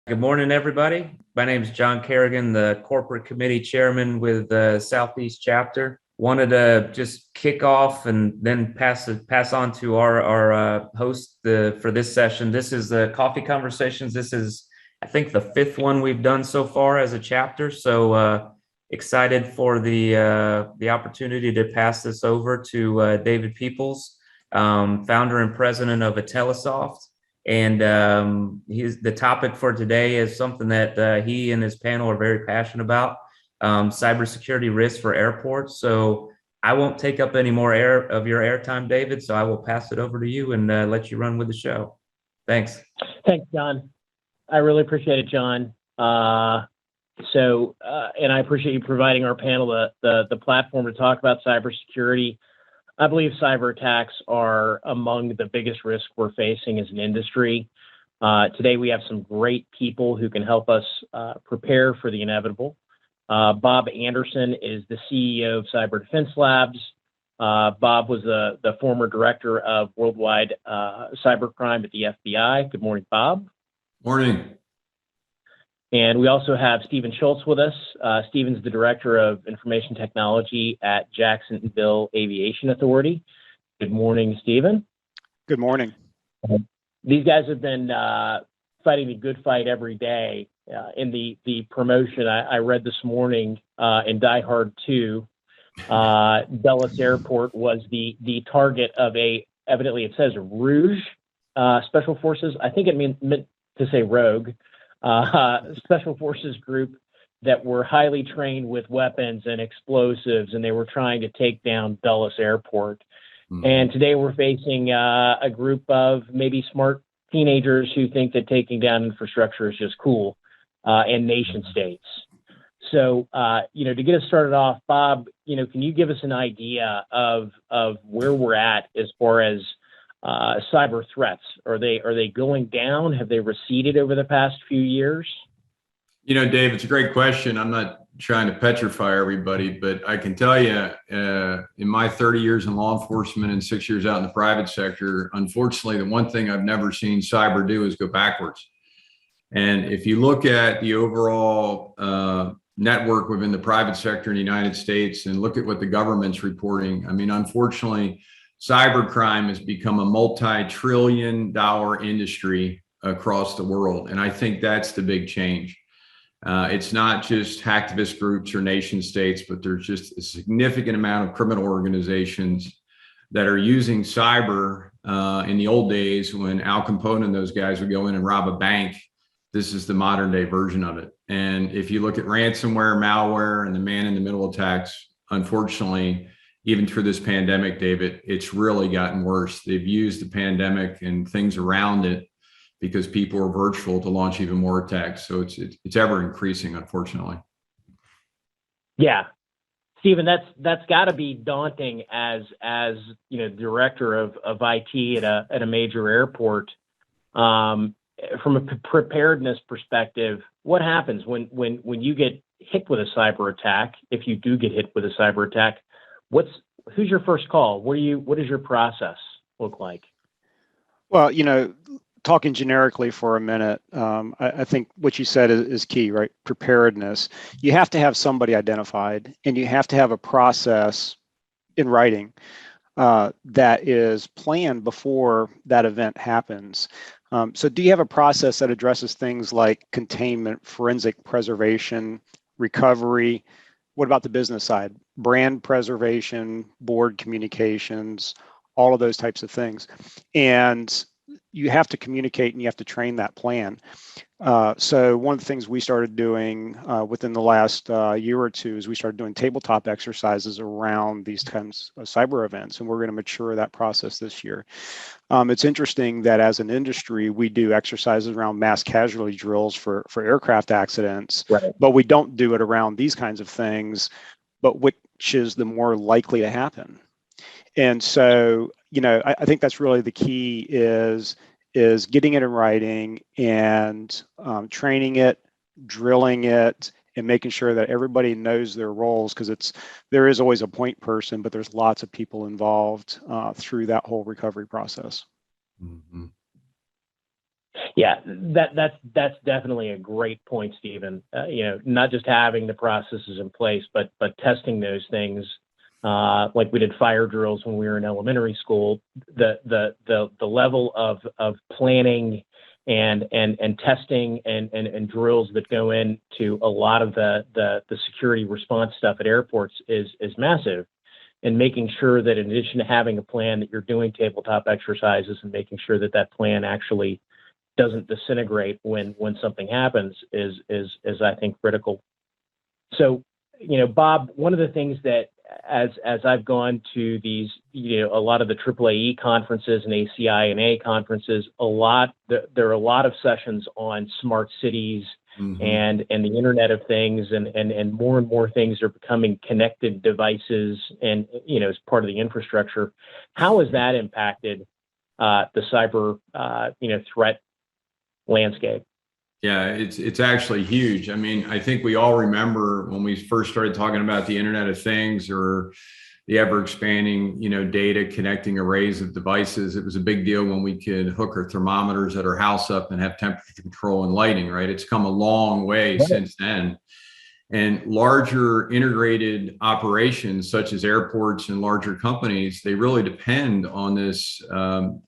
Good morning, everybody. My name is John Kerrigan, the corporate committee chairman with the Southeast chapter. Wanted to just kick off and then pass on to our host for this session. This is the Coffee Conversations. This is, I think, the fifth one we've done so far as a chapter. So excited for the opportunity to pass this over to David Peoples, founder and president of Intellisoft. And the topic for today is something that he and his panel are very passionate about, cybersecurity risks for airports. So I won't take up any more of your airtime, David, so I will pass it over to you and let you run with the show. Thanks. Thanks, John. I really appreciate it, John. And I appreciate you providing our panel the platform to talk about cybersecurity. I believe cyber attacks are among the biggest risks we're facing as an industry. Today, we have some great people who can help us prepare for the inevitable. Bob Anderson is the CEO of Cyber Defense Labs. Bob was the former director of worldwide cybercrime at the FBI. Good morning, Bob. Morning. And we also have Stephen Schultz with us. Stephen's the Director of Information Technology at Jacksonville Aviation Authority. Good morning, Stephen. Good morning. These guys have been fighting the good fight every day. In the promotion I read this morning in Die Hard 2, Dulles Airport was the target of evidently it says Rouge Special Forces. I think it meant to say Rogue. Special forces group that were highly trained with weapons and explosives, and they were trying to take down Dulles Airport. Mm-hmm. And today we're facing a group of maybe smart teenagers who think that taking down infrastructure is just cool, and nation states. So, to get us started off, Bob, can you give us an idea of where we're at as far as cyber threats? Are they going down? Have they receded over the past few years? Dave, it's a great question. I'm not trying to petrify everybody, but I can tell you, in my 30 years in law enforcement and 6 years out in the private sector, unfortunately, the one thing I've never seen cyber do is go backwards. And if you look at the overall network within the private sector in the United States and look at what the government's reporting, unfortunately, cybercrime has become a multi-trillion-dollar industry across the world. And I think that's the big change. It's not just hacktivist groups or nation states, but there's just a significant amount of criminal organizations that are using cyber. In the old days when Al Capone and those guys would go in and rob a bank, this is the modern day version of it. And if you look at ransomware, malware, and the man-in-the-middle attacks, unfortunately, even through this pandemic, David, it's really gotten worse. They've used the pandemic and things around it because people are virtual to launch even more attacks. So it's ever increasing, unfortunately. Yeah, Stephen, that's got to be daunting as director of IT at a major airport. From a preparedness perspective, what happens when you get hit with a cyber attack? If you do get hit with a cyber attack, who's your first call? What does your process look like? Well, talking generically for a minute, I think what you said is key, right? Preparedness. You have to have somebody identified, and you have to have a process in writing that is planned before that event happens. So do you have a process that addresses things like containment, forensic preservation, recovery? What about the business side? Brand preservation, board communications, all of those types of things. And you have to communicate and you have to train that plan. So one of the things we started doing within the last year or two is we started doing tabletop exercises around these kinds of cyber events, and we're going to mature that process this year. It's interesting that as an industry, we do exercises around mass casualty drills for aircraft accidents, right, but we don't do it around these kinds of things, but which is the more likely to happen. And so, I think that's really the key is getting it in writing and training it, drilling it, and making sure that everybody knows their roles, because there is always a point person, but there's lots of people involved through that whole recovery process. Mm-hmm. Yeah, that's definitely a great point, Stephen. Not just having the processes in place, but testing those things, like we did fire drills when we were in elementary school. The level of planning and testing and drills that go into a lot of the security response stuff at airports is massive. And making sure that in addition to having a plan, that you're doing tabletop exercises and making sure that that plan actually doesn't disintegrate when something happens is I think critical. So, Bob, one of the things that as I've gone to these, a lot of the AAAE conferences and ACI&A conferences, there are a lot of sessions on smart cities and the Internet of Things, and more things are becoming connected devices and, as part of the infrastructure. How has that impacted the cyber, threat landscape? Yeah, it's actually huge. I mean, I think we all remember when we first started talking about the Internet of Things, or the ever expanding, data connecting arrays of devices. It was a big deal when we could hook our thermometers at our house up and have temperature control and lighting, right? It's come a long way since then. And larger integrated operations such as airports and larger companies, they really depend on this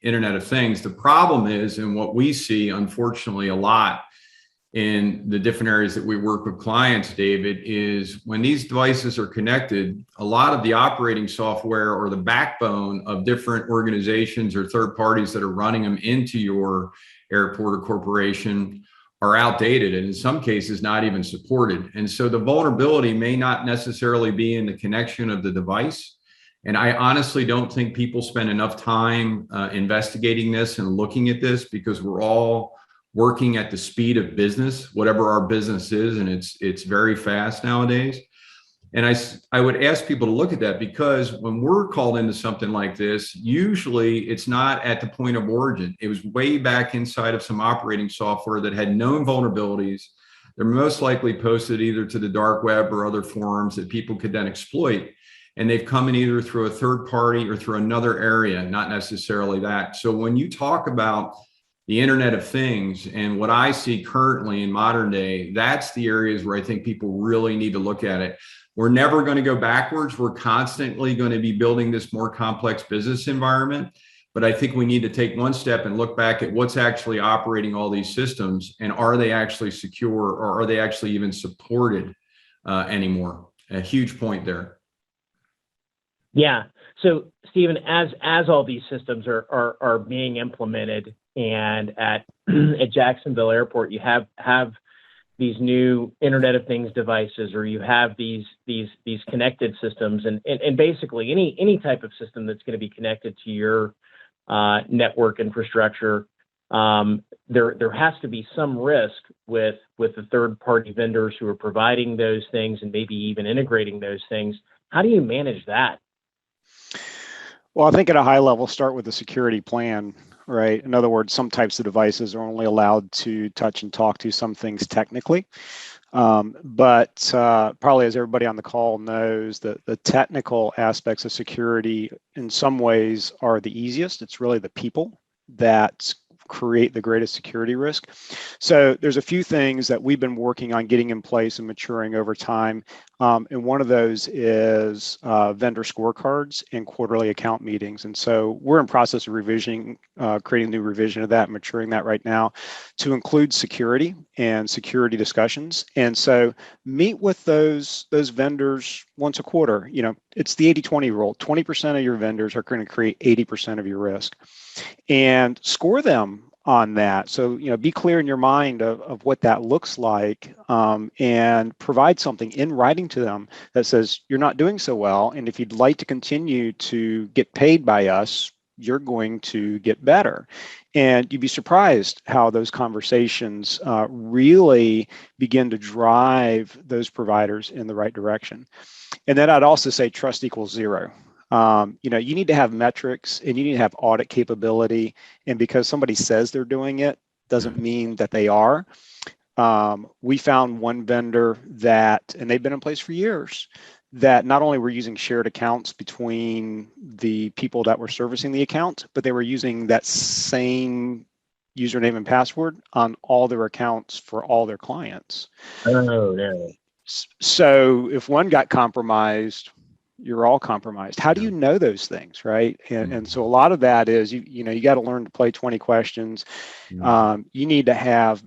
Internet of Things. The problem is, and what we see, unfortunately, a lot in the different areas that we work with clients, David, is when these devices are connected, a lot of the operating software or the backbone of different organizations or third parties that are running them into your airport or corporation are outdated, and in some cases not even supported. And so the vulnerability may not necessarily be in the connection of the device. And I honestly don't think people spend enough time investigating this and looking at this, because we're all working at the speed of business, whatever our business is, and it's very fast nowadays. And I would ask people to look at that, because when we're called into something like this, usually it's not at the point of origin. It was way back inside of some operating software that had known vulnerabilities. They're most likely posted either to the dark web or other forums that people could then exploit. And they've come in either through a third party or through another area, not necessarily that. So when you talk about the Internet of Things and what I see currently in modern day, that's the areas where I think people really need to look at it. We're never going to go backwards. We're constantly going to be building this more complex business environment. But I think we need to take one step and look back at what's actually operating all these systems, and are they actually secure, or are they actually even supported anymore? A huge point there. Yeah. So, Stephen, as all these systems are being implemented, and at Jacksonville Airport, you have these new Internet of Things devices, or you have these connected systems, and basically any type of system that's going to be connected to your network infrastructure, there has to be some risk with the third-party vendors who are providing those things and maybe even integrating those things. How do you manage that? Well, I think at a high level, start with the security plan, right? In other words, some types of devices are only allowed to touch and talk to some things technically. But probably, as everybody on the call knows, the technical aspects of security in some ways are the easiest. It's really the people that create the greatest security risk. So there's a few things that we've been working on getting in place and maturing over time. And one of those is vendor scorecards and quarterly account meetings. And so we're in process of revisioning, creating a new revision of that, maturing that right now to include security and security discussions. And so meet with those vendors once a quarter. It's the 80-20 rule. 20% of your vendors are going to create 80% of your risk, and score them on that. So, be clear in your mind of what that looks like, and provide something in writing to them that says you're not doing so well. And if you'd like to continue to get paid by us, you're going to get better. And you'd be surprised how those conversations really begin to drive those providers in the right direction. And then I'd also say trust equals zero. You need to have metrics, and you need to have audit capability. And because somebody says they're doing it doesn't mean that they are. We found one vendor and they've been in place for years, that not only were using shared accounts between the people that were servicing the account, but they were using that same username and password on all their accounts for all their clients. Oh, no. So if one got compromised, you're all compromised. How do you know those things, right? And so a lot of that is you got to learn to play 20 questions. You need to have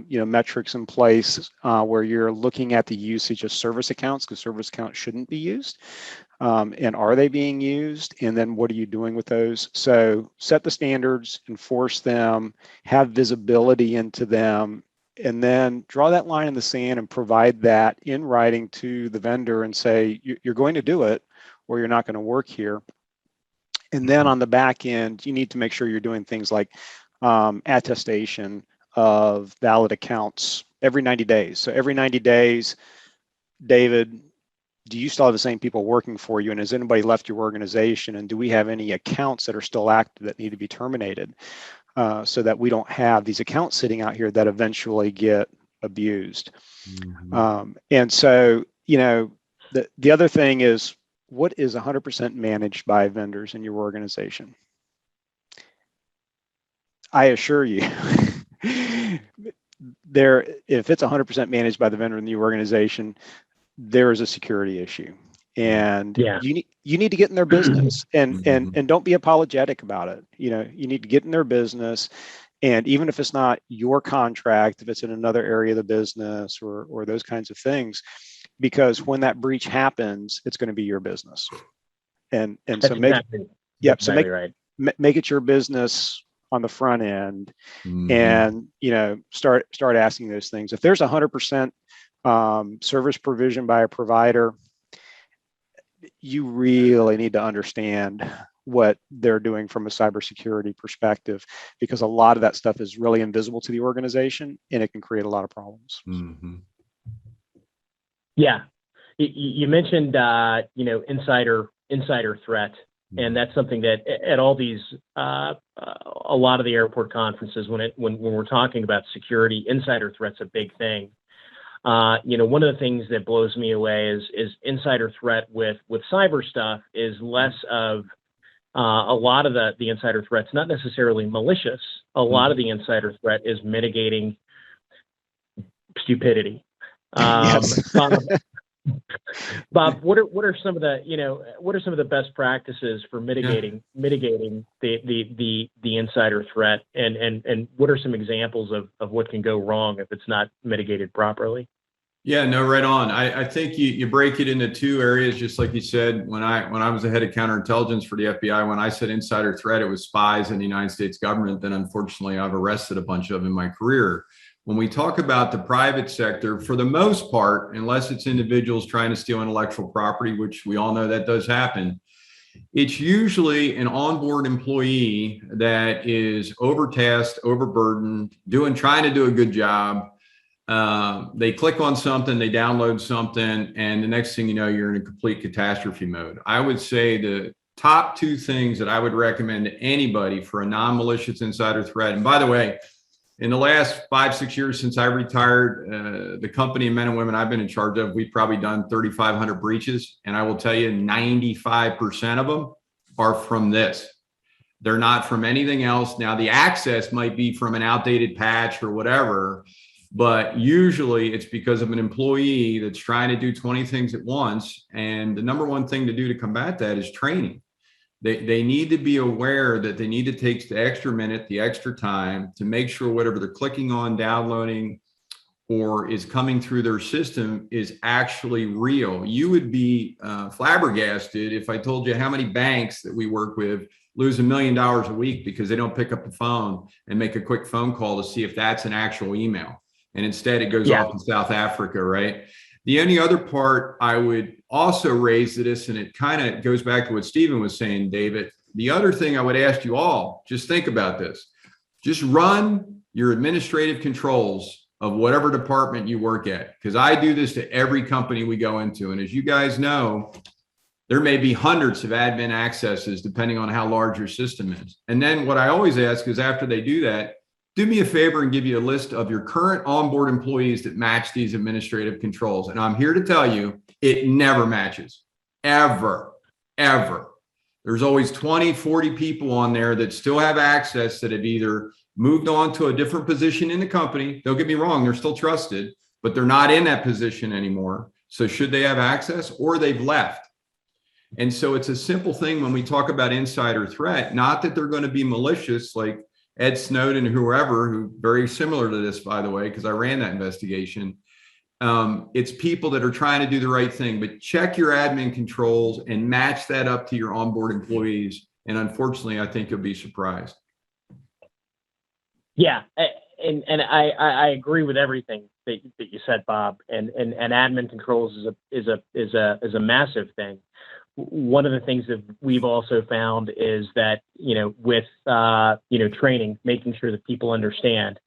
metrics in place where you're looking at the usage of service accounts, because service accounts shouldn't be used. And are they being used? And then what are you doing with those? So set the standards, enforce them, have visibility into them, and then draw that line in the sand and provide that in writing to the vendor and say, you're going to do it or you're not going to work here. And then on the back end, you need to make sure you're doing things like attestation of valid accounts every 90 days. So every 90 days, David, do you still have the same people working for you? And has anybody left your organization? And do we have any accounts that are still active that need to be terminated? So that we don't have these accounts sitting out here that eventually get abused. And so, the other thing is, what is 100% managed by vendors in your organization? I assure you, if it's 100% managed by the vendor in the organization, there is a security issue. And you need to get in their business and don't be apologetic about it. You need to get in their business. And even if it's not your contract, if it's in another area of the business or those kinds of things, because when that breach happens, it's going to be your business. And so make it your business on the front end, and start asking those things. If there's 100% service provision by a provider, you really need to understand what they're doing from a cybersecurity perspective, because a lot of that stuff is really invisible to the organization and it can create a lot of problems. Yeah. You mentioned, insider threat. And that's something that at all these, a lot of the airport conferences, when we're talking about security, insider threat's a big thing. One of the things that blows me away is insider threat with cyber stuff is less of a lot of the insider threats, not necessarily malicious. A lot of the insider threat is mitigating stupidity. Yes. Bob, what are some of the best practices for mitigating the insider threat, and what are some examples of what can go wrong if it's not mitigated properly? Yeah, no, right on. I think you break it into two areas, just like you said. When I was the head of counterintelligence for the FBI, when I said insider threat, it was spies in the United States government. Then unfortunately, I've arrested a bunch of them in my career. When we talk about the private sector, for the most part, unless it's individuals trying to steal intellectual property, which we all know that does happen, it's usually an onboard employee that is overtasked, overburdened, trying to do a good job. They click on something, they download something, and the next thing you know, you're in a complete catastrophe mode. I would say the top two things that I would recommend to anybody for a non-malicious insider threat, and by the way, in the last 5-6 years since I retired, the company and men and women I've been in charge of, we've probably done 3,500 breaches. And I will tell you, 95% of them are from this. They're not from anything else. Now, the access might be from an outdated patch or whatever, but usually it's because of an employee that's trying to do 20 things at once. And the number one thing to do to combat that is training. They need to be aware that they need to take the extra minute, the extra time to make sure whatever they're clicking on, downloading, or is coming through their system is actually real. You would be flabbergasted if I told you how many banks that we work with lose $1 million a week because they don't pick up the phone and make a quick phone call to see if that's an actual email. And instead it goes off to South Africa, right? The only other part I would also raise to this, and it kind of goes back to what Stephen was saying, David, the other thing I would ask you all, just think about this. Just run your administrative controls of whatever department you work at, because I do this to every company we go into. And as you guys know, there may be hundreds of admin accesses depending on how large your system is. And then what I always ask is after they do that, do me a favor and give you a list of your current onboard employees that match these administrative controls. And I'm here to tell you, it never matches, ever. There's always 20, 40 people on there that still have access that have either moved on to a different position in the company. Don't get me wrong, they're still trusted, but they're not in that position anymore. So should they have access, or they've left? And so it's a simple thing when we talk about insider threat, not that they're going to be malicious like Ed Snowden, whoever, who very similar to this, by the way, because I ran that investigation. It's people that are trying to do the right thing, but check your admin controls and match that up to your onboard employees. And unfortunately, I think you'll be surprised. Yeah, and I agree with everything that you said, Bob. And admin controls is a massive thing. One of the things that we've also found is that, with training, making sure that people understand.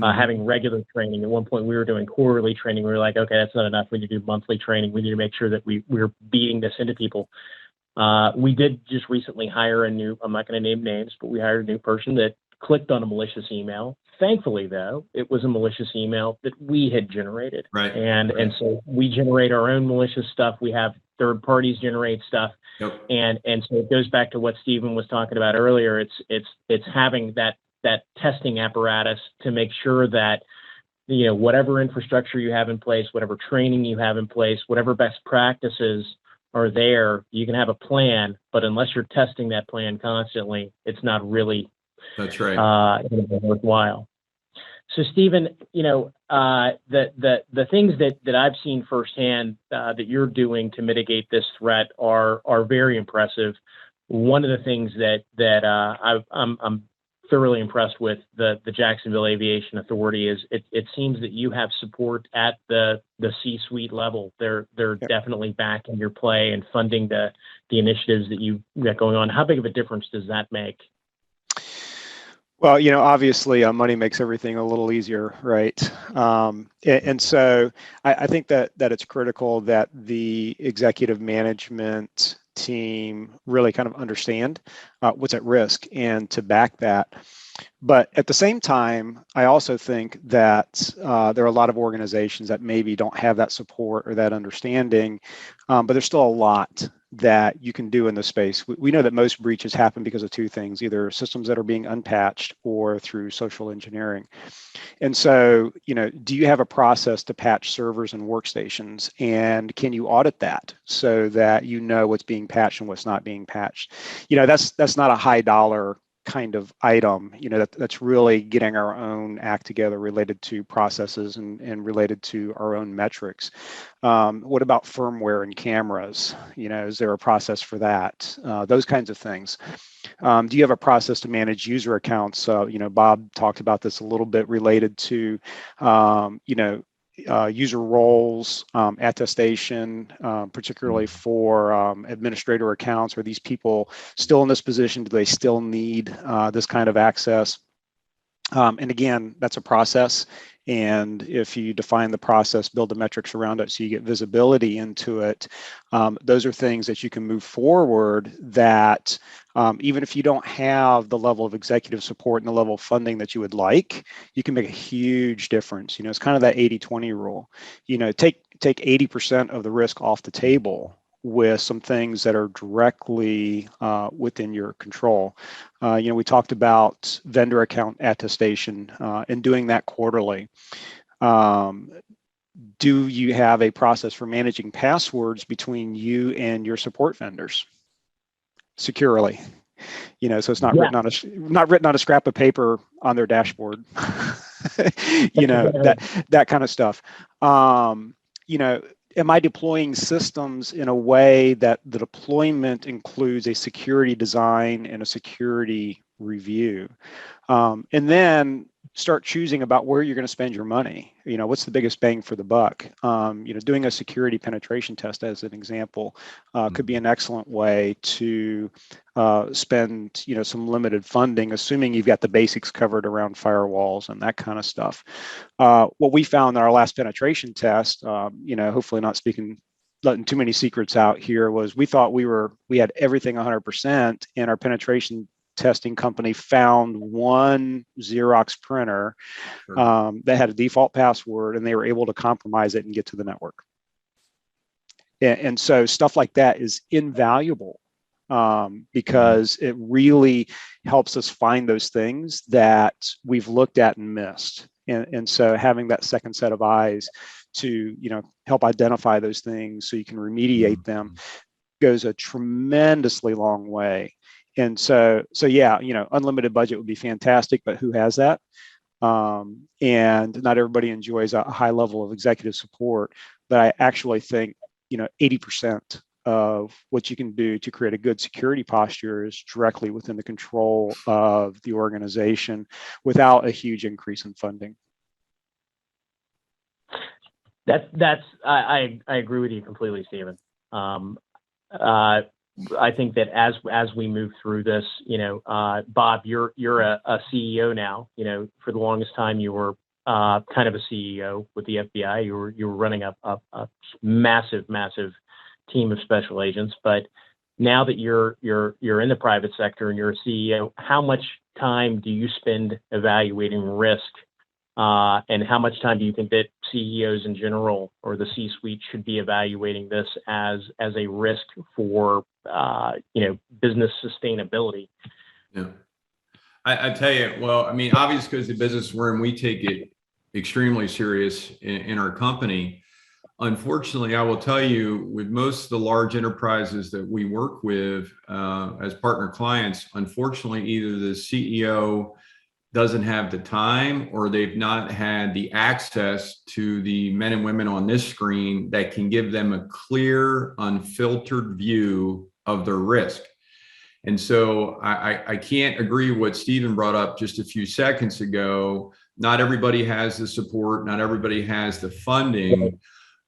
Having regular training. At one point, we were doing quarterly training. We were like, okay, that's not enough. We need to do monthly training. We need to make sure that we're beating this into people. We did just recently hire I'm not going to name names, but we hired a new person that clicked on a malicious email. Thankfully, though, it was a malicious email that we had generated. Right. And so we generate our own malicious stuff. We have third parties generate stuff. Yep. And so it goes back to what Stephen was talking about earlier. It's having that testing apparatus to make sure that, whatever infrastructure you have in place, whatever training you have in place, whatever best practices are there, you can have a plan, but unless you're testing that plan constantly, it's not really That's right. worthwhile. So Stephen, the things that I've seen firsthand that you're doing to mitigate this threat are very impressive. One of the things that I'm thoroughly impressed with the Jacksonville Aviation Authority is it seems that you have support at the C-suite level. They're definitely backing your play and funding the initiatives that you've got going on. How big of a difference does that make? Well, obviously money makes everything a little easier, right? And so I think that it's critical that the executive management team really kind of understand what's at risk and to back that. But at the same time, I also think that there are a lot of organizations that maybe don't have that support or that understanding, but there's still a lot that you can do in this space. We know that most breaches happen because of two things, either systems that are being unpatched or through social engineering. And so, do you have a process to patch servers and workstations? And can you audit that so that you know what's being patched and what's not being patched? That's not a high dollar kind of item, that's really getting our own act together related to processes and related to our own metrics. What about firmware and cameras? Is there a process for that? Those kinds of things. Do you have a process to manage user accounts? Bob talked about this a little bit related to, user roles, attestation, particularly for administrator accounts. Are these people still in this position? Do they still need this kind of access? And again, that's a process. And if you define the process, build the metrics around it so you get visibility into it, those are things that you can move forward that even if you don't have the level of executive support and the level of funding that you would like, you can make a huge difference. It's kind of that 80-20 rule. Take 80% of the risk off the table with some things that are directly within your control. We talked about vendor account attestation and doing that quarterly. Do you have a process for managing passwords between you and your support vendors securely? So it's not written on a scrap of paper on their dashboard. that kind of stuff. Am I deploying systems in a way that the deployment includes a security design and a security review? And then start choosing about where you're going to spend your money. What's the biggest bang for the buck? Doing a security penetration test, as an example, could be an excellent way to spend, some limited funding, assuming you've got the basics covered around firewalls and that kind of stuff. What we found in our last penetration test, hopefully not letting too many secrets out here, was we thought we had everything 100%, and our penetration testing company found one Xerox printer that had a default password, and they were able to compromise it and get to the network. And so stuff like that is invaluable because it really helps us find those things that we've looked at and missed. And so having that second set of eyes to, help identify those things so you can remediate them goes a tremendously long way. And so yeah, unlimited budget would be fantastic, but who has that? And not everybody enjoys a high level of executive support, but I actually think 80% of what you can do to create a good security posture is directly within the control of the organization without a huge increase in funding. I agree with you completely, Stephen. I think that as we move through this, Bob, you're a CEO now. For the longest time you were kind of a CEO with the FBI. You were running a massive team of special agents. But now that you're in the private sector and you're a CEO, how much time do you spend evaluating risk? And how much time do you think that CEOs in general or the C-suite should be evaluating this as a risk for business sustainability? Yeah, I tell you, well, I mean, obviously, because the business we're in, we take it extremely serious in our company. Unfortunately, I will tell you, with most of the large enterprises that we work with as partner clients, unfortunately, either the CEO doesn't have the time or they've not had the access to the men and women on this screen that can give them a clear, unfiltered view of their risk. And so I can't agree with what Stephen brought up just a few seconds ago. Not everybody has the support, not everybody has the funding.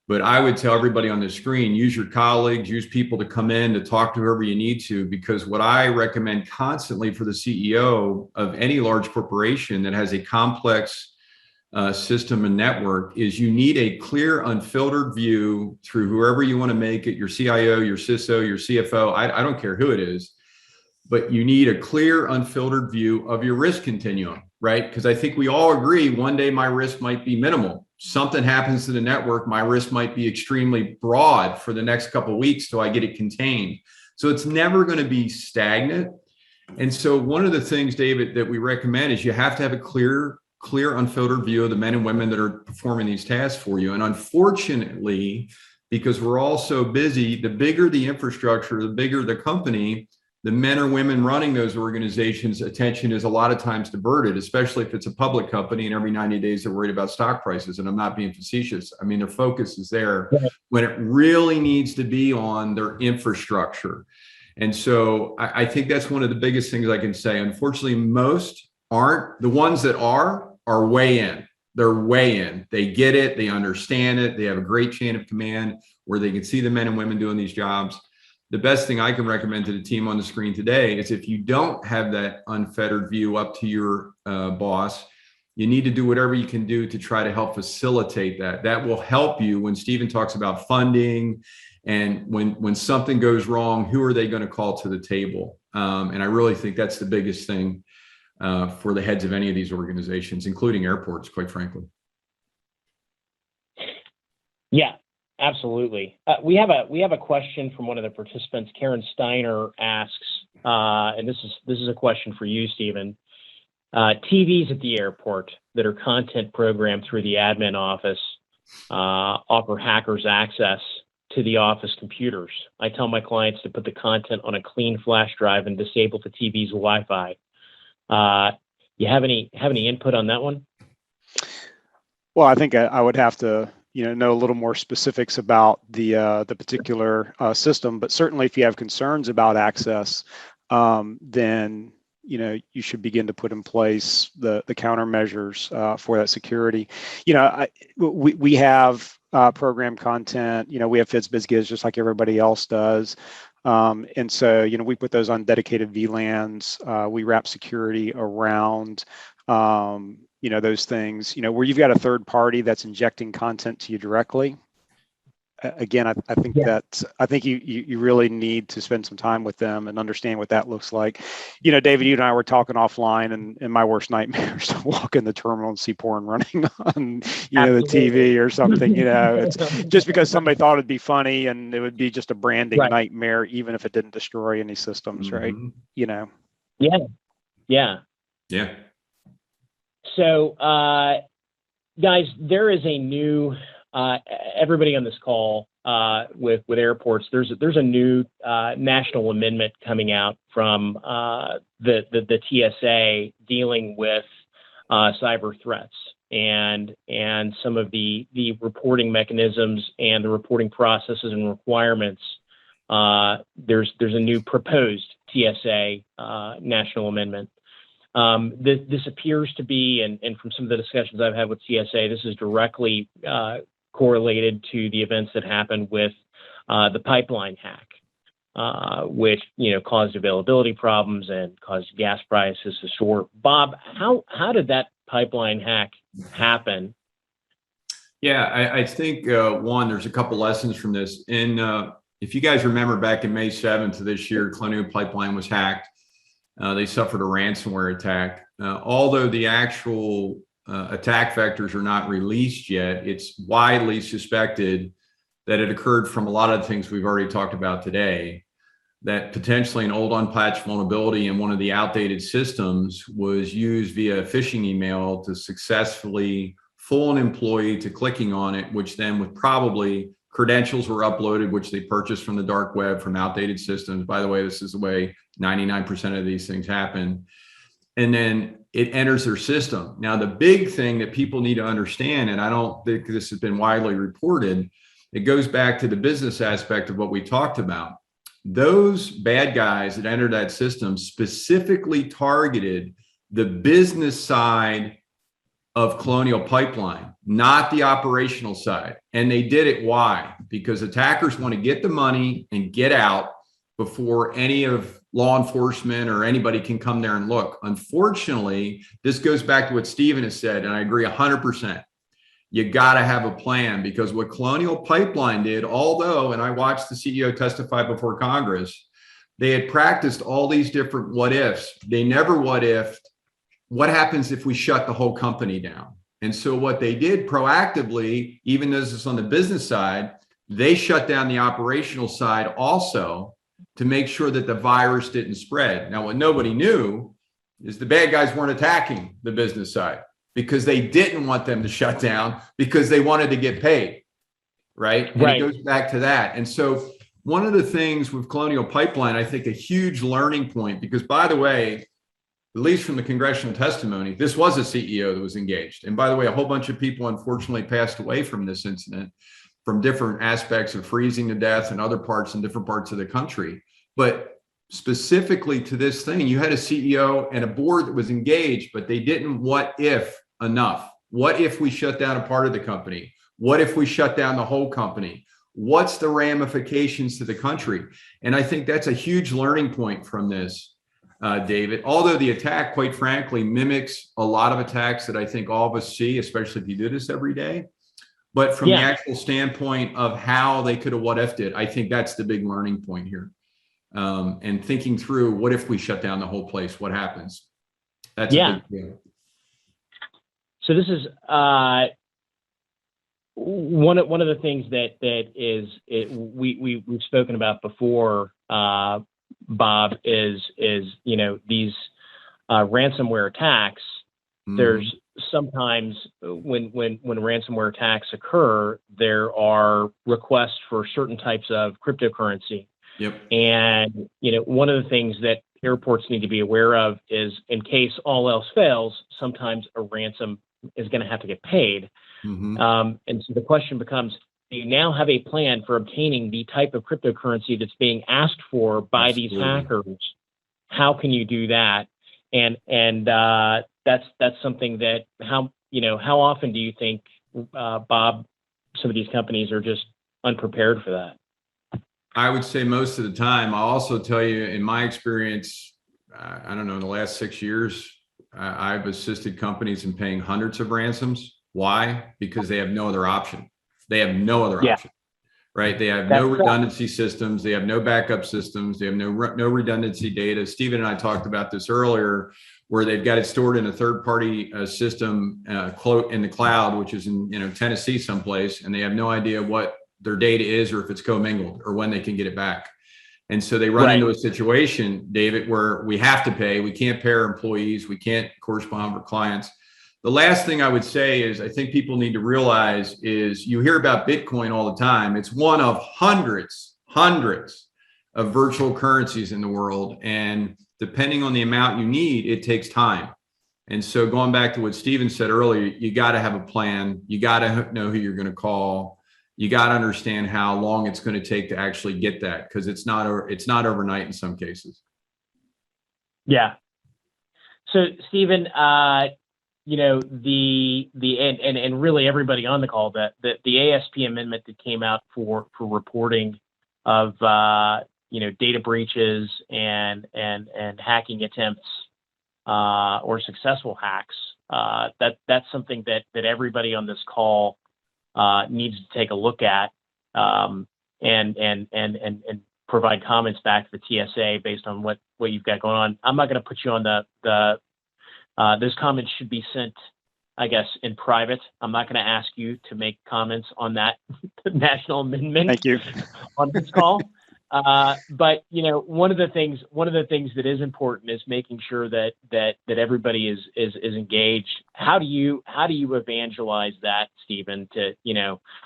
But I would tell everybody on the screen, use your colleagues, use people to come in to talk to whoever you need to, because what I recommend constantly for the CEO of any large corporation that has a complex system and network is you need a clear, unfiltered view through whoever you want to make it, your CIO, your CISO, your CFO, I don't care who it is, but you need a clear, unfiltered view of your risk continuum, right? Because I think we all agree one day my risk might be minimal. Something happens to the network, my risk might be extremely broad for the next couple of weeks till I get it contained. So it's never going to be stagnant. And so one of the things, David, that we recommend is you have to have a clear, unfiltered view of the men and women that are performing these tasks for you. And unfortunately, because we're all so busy, the bigger the infrastructure, the bigger the company, the men or women running those organizations' attention is a lot of times diverted, especially if it's a public company and every 90 days they're worried about stock prices. And I'm not being facetious. I mean, their focus is there when it really needs to be on their infrastructure. And so I think that's one of the biggest things I can say. Unfortunately, most aren't. The ones that are way in. They're way in. They get it. They understand it. They have a great chain of command where they can see the men and women doing these jobs. The best thing I can recommend to the team on the screen today is if you don't have that unfettered view up to your boss, you need to do whatever you can do to try to help facilitate that. That will help you when Stephen talks about funding and when something goes wrong, who are they going to call to the table? And I really think that's the biggest thing for the heads of any of these organizations, including airports, quite frankly. Yeah. Absolutely. We have a question from one of the participants. Karen Steiner asks, and this is a question for you, Stephen. TVs at the airport that are content programmed through the admin office offer hackers access to the office computers. I tell my clients to put the content on a clean flash drive and disable the TV's Wi-Fi. You have any input on that one? Well, I think I would have to know a little more specifics about the particular system, but certainly if you have concerns about access, then you should begin to put in place the countermeasures for that security. We have program content. We have FITS-BIZ-GIZ just like everybody else does. And so we put those on dedicated VLANs. We wrap security around those things, where you've got a third party that's injecting content to you directly. again, I think I think you really need to spend some time with them and understand what that looks like. You know, David, you and I were talking offline, and my worst nightmare is to walk in the terminal and see porn running on, the TV or something. It's just because somebody thought it'd be funny, and it would be just a branding nightmare, even if it didn't destroy any systems, right? Yeah. So, guys, there is a new, everybody on this call with airports, there's a new national amendment coming out from the TSA dealing with cyber threats and some of the reporting mechanisms and the reporting processes and requirements. There's a new proposed TSA national amendment. This appears to be, and from some of the discussions I've had with TSA, this is directly correlated to the events that happened with the pipeline hack, which caused availability problems and caused gas prices to soar. Bob, how did that pipeline hack happen? Yeah, I think one, there's a couple lessons from this. And if you guys remember, back in May 7th of this year, Colonial Pipeline was hacked. They suffered a ransomware attack. Although the actual attack vectors are not released yet, it's widely suspected that it occurred from a lot of the things we've already talked about today, that potentially an old unpatched vulnerability in one of the outdated systems was used via phishing email to successfully fool an employee to clicking on it, which then with probably credentials were uploaded, which they purchased from the dark web from outdated systems. By the way, this is the way 99% of these things happen. And then it enters their system. Now, the big thing that people need to understand, and I don't think this has been widely reported, it goes back to the business aspect of what we talked about. Those bad guys that entered that system specifically targeted the business side of Colonial Pipeline, not the operational side. And they did it. Why? Because attackers want to get the money and get out before any of law enforcement or anybody can come there and look. Unfortunately, this goes back to what Stephen has said, and I agree 100%. You got to have a plan, because what Colonial Pipeline did, although, and I watched the CEO testify before Congress, they had practiced all these different what ifs. They never what ifed, what happens if we shut the whole company down? And so what they did proactively, even though this is on the business side, they shut down the operational side also to make sure that the virus didn't spread. Now, what nobody knew is the bad guys weren't attacking the business side because they didn't want them to shut down, because they wanted to get paid, right? And it goes back to that. And so one of the things with Colonial Pipeline, I think a huge learning point, because by the way, at least from the congressional testimony, this was a CEO that was engaged. And by the way, a whole bunch of people unfortunately passed away from this incident, from different aspects of freezing to death and other parts in different parts of the country. But specifically to this thing, you had a CEO and a board that was engaged, but they didn't what if enough. What if we shut down a part of the company? What if we shut down the whole company? What's the ramifications to the country? And I think that's a huge learning point from this. David, although the attack, quite frankly, mimics a lot of attacks that I think all of us see, especially if you do this every day. But from the actual standpoint of how they could have what ifed it, I think that's the big learning point here. And thinking through, what if we shut down the whole place? What happens? That's a big deal. So this is one of the things we've spoken about before, Bob, is these ransomware attacks. There's sometimes when ransomware attacks occur, there are requests for certain types of cryptocurrency. Yep. And one of the things that airports need to be aware of is, in case all else fails, sometimes a ransom is going to have to get paid. And so the question becomes, do you now have a plan for obtaining the type of cryptocurrency that's being asked for by these hackers? How can you do that? And that's something that how often do you think, Bob, some of these companies are just unprepared for that? I would say most of the time. I'll also tell you, in my experience, I don't know, in the last 6 years, I've assisted companies in paying hundreds of ransoms. Why? Because they have no other option. They have no other option. right? They have no redundancy systems. They have no backup systems. They have no redundancy data. Stephen and I talked about this earlier, where they've got it stored in a third-party system in the cloud, which is in Tennessee someplace, and they have no idea what their data is or if it's commingled or when they can get it back. And so they run into a situation, David, where we have to pay. We can't pay our employees. We can't correspond with clients. The last thing I would say is I think people need to realize is you hear about Bitcoin all the time. It's one of hundreds of virtual currencies in the world. And depending on the amount you need, it takes time. And so going back to what Stephen said earlier, you got to have a plan. You got to know who you're going to call. You got to understand how long it's going to take to actually get that, because it's not overnight in some cases. Yeah. So Stephen, and really everybody on the call, that the ASP amendment that came out for reporting of data breaches and hacking attempts or successful hacks, that's something that everybody on this call needs to take a look at and provide comments back to the TSA based on what you've got going on. I'm not going to put you on those comments should be sent, I guess, in private. I'm not going to ask you to make comments on that national amendment. Thank you. On this call. But one of the things that is important is making sure that everybody is engaged. How do you evangelize that, Stephen?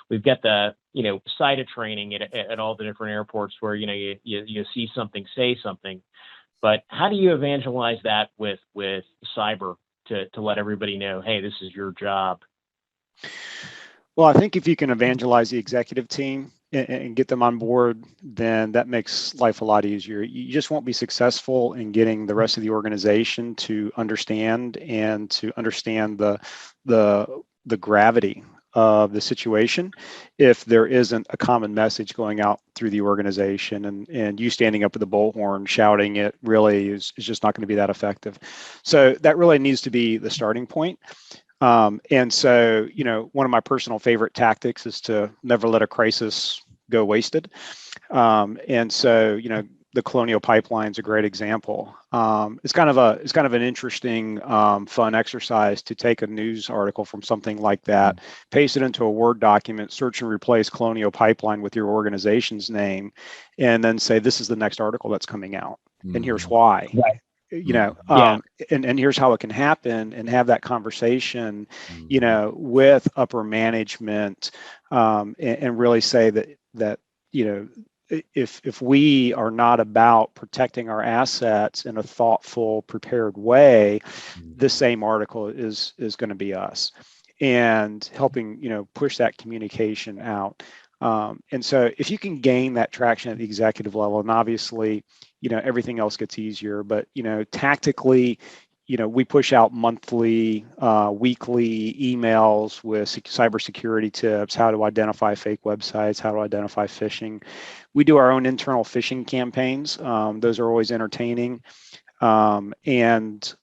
We've got the CITA training at all the different airports where you see something, say something. But how do you evangelize that with cyber to let everybody know, hey, this is your job? Well, I think if you can evangelize the executive team and get them on board, then that makes life a lot easier. You just won't be successful in getting the rest of the organization to understand the gravity of the situation if there isn't a common message going out through the organization, and you standing up at the bullhorn shouting it really is just not going to be that effective. So that really needs to be the starting point. And so, one of my personal favorite tactics is to never let a crisis go wasted. And so, the Colonial Pipeline is a great example. It's kind of an interesting, fun exercise to take a news article from something like that, paste it into a Word document, search and replace Colonial Pipeline with your organization's name, and then say, this is the next article that's coming out, and here's why. Right. And here's how it can happen, and have that conversation, with upper management, and really say that if we are not about protecting our assets in a thoughtful, prepared way, the same article is going to be us, and helping push that communication out. And so if you can gain that traction at the executive level, and obviously everything else gets easier, but tactically, we push out monthly, weekly emails with cybersecurity tips, how to identify fake websites, how to identify phishing. We do our own internal phishing campaigns. Those are always entertaining. And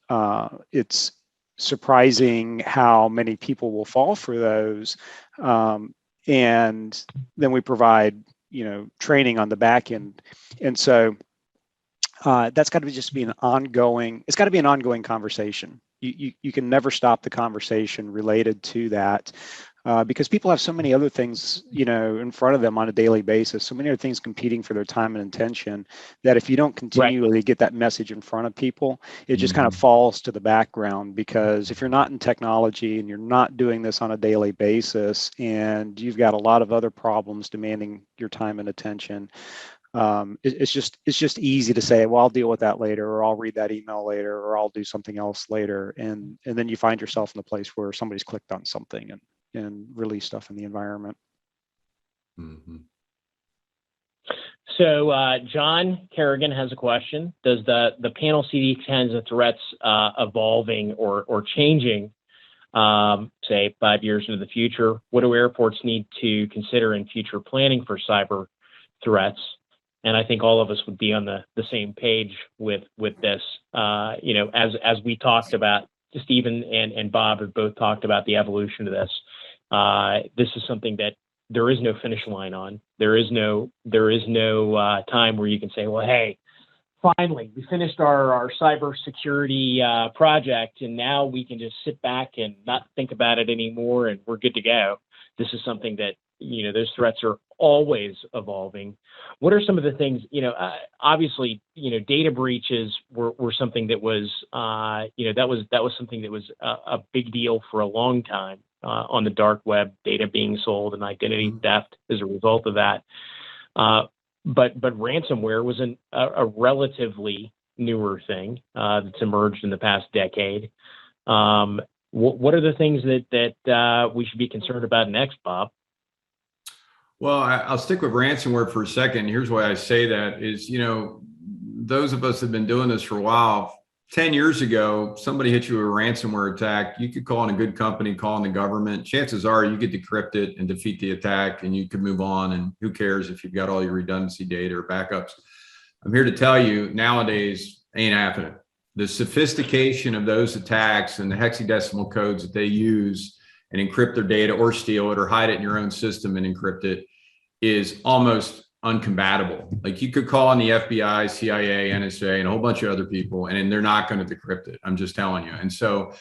it's surprising how many people will fall for those. And then we provide, training on the back end. And so that's got to just be an ongoing conversation. You can never stop the conversation related to that, because people have so many other things, in front of them on a daily basis, so many other things competing for their time and attention, that if you don't continually get that message in front of people, it just kind of falls to the background. Because if you're not in technology and you're not doing this on a daily basis, and you've got a lot of other problems demanding your time and attention, it's just easy to say, well, I'll deal with that later, or I'll read that email later, or I'll do something else later, and then you find yourself in the place where somebody's clicked on something and released stuff in the environment. So John Kerrigan has a question. Does the panel see these kinds of threats evolving or changing, say 5 years into the future? What do airports need to consider in future planning for cyber threats? And I think all of us would be on the same page with this. As we talked about, Stephen and Bob have both talked about the evolution of this. This is something that there is no finish line on. There is no time where you can say, well, hey, finally, we finished our cybersecurity project, and now we can just sit back and not think about it anymore, and we're good to go. This is something that, those threats are always evolving. What are some of the things, obviously, data breaches were something that was, that was something that was a big deal for a long time on the dark web, data being sold and identity theft as a result of that. But ransomware was a relatively newer thing that's emerged in the past decade. What are the things that we should be concerned about next, Bob? Well, I'll stick with ransomware for a second. Here's why I say that is, those of us that have been doing this for a while, 10 years ago, somebody hit you with a ransomware attack. You could call in a good company, call in the government. Chances are you could decrypt it and defeat the attack, and you could move on. And who cares if you've got all your redundancy data or backups? I'm here to tell you nowadays ain't happening. The sophistication of those attacks and the hexadecimal codes that they use and encrypt their data or steal it or hide it in your own system and encrypt it is almost uncompatible. Like, you could call on the FBI, CIA, NSA, and a whole bunch of other people, and they're not going to decrypt it. I'm just telling you. And so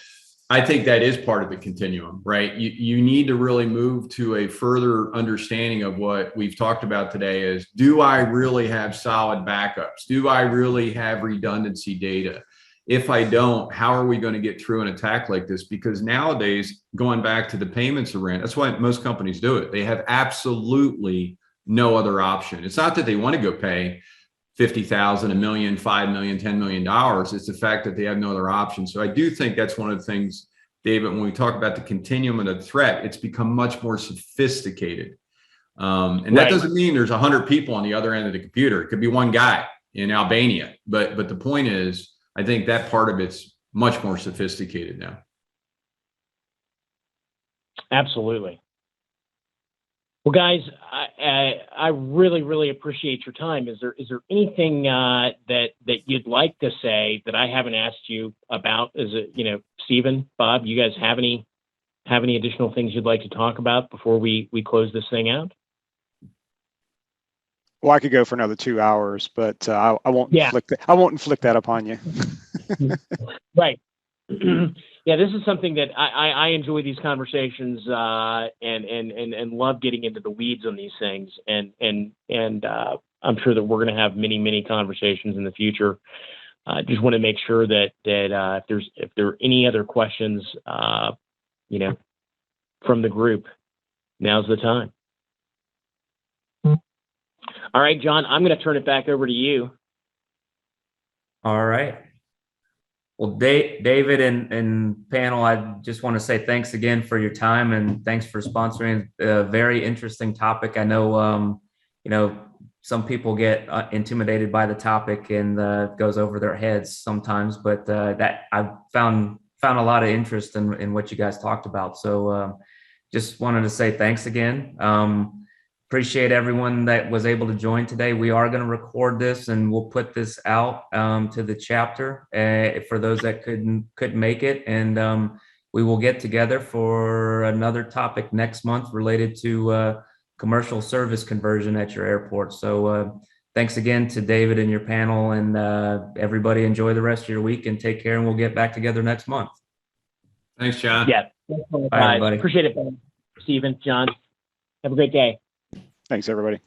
I think that is part of the continuum, right? You need to really move to a further understanding of what we've talked about today is, do I really have solid backups? Do I really have redundancy data? If I don't, how are we going to get through an attack like this? Because nowadays, going back to the payments arena, that's why most companies do it. They have absolutely no other option. It's not that they want to go pay $50,000, $1 million, $5 million, $10 million. It's the fact that they have no other option. So I do think that's one of the things, David, when we talk about the continuum of the threat, it's become much more sophisticated. And that doesn't mean there's 100 people on the other end of the computer. It could be one guy in Albania. But the point is, I think that part of it's much more sophisticated now. Absolutely. Well, guys, I really, really appreciate your time. Is there anything that you'd like to say that I haven't asked you about? Is it, Stephen, Bob, you guys have any additional things you'd like to talk about before we close this thing out? Well, I could go for another 2 hours, but I won't inflict that upon you. Right. Yeah, this is something that I enjoy these conversations and love getting into the weeds on these things. And I'm sure that we're going to have many conversations in the future. Just want to make sure that if there are any other questions, from the group, now's the time. All right, John, I'm going to turn it back over to you. All right. Well, David and panel, I just want to say thanks again for your time, and thanks for sponsoring a very interesting topic. I know, some people get intimidated by the topic and goes over their heads sometimes, but that I've found a lot of interest in what you guys talked about. So just wanted to say thanks again. Appreciate everyone that was able to join today. We are going to record this and we'll put this out to the chapter for those that couldn't make it. And we will get together for another topic next month related to commercial service conversion at your airport. So thanks again to David and your panel, and everybody enjoy the rest of your week and take care, and we'll get back together next month. Thanks, John. Yeah. Bye, everybody. Appreciate it, Stephen, John. Have a great day. Thanks, everybody.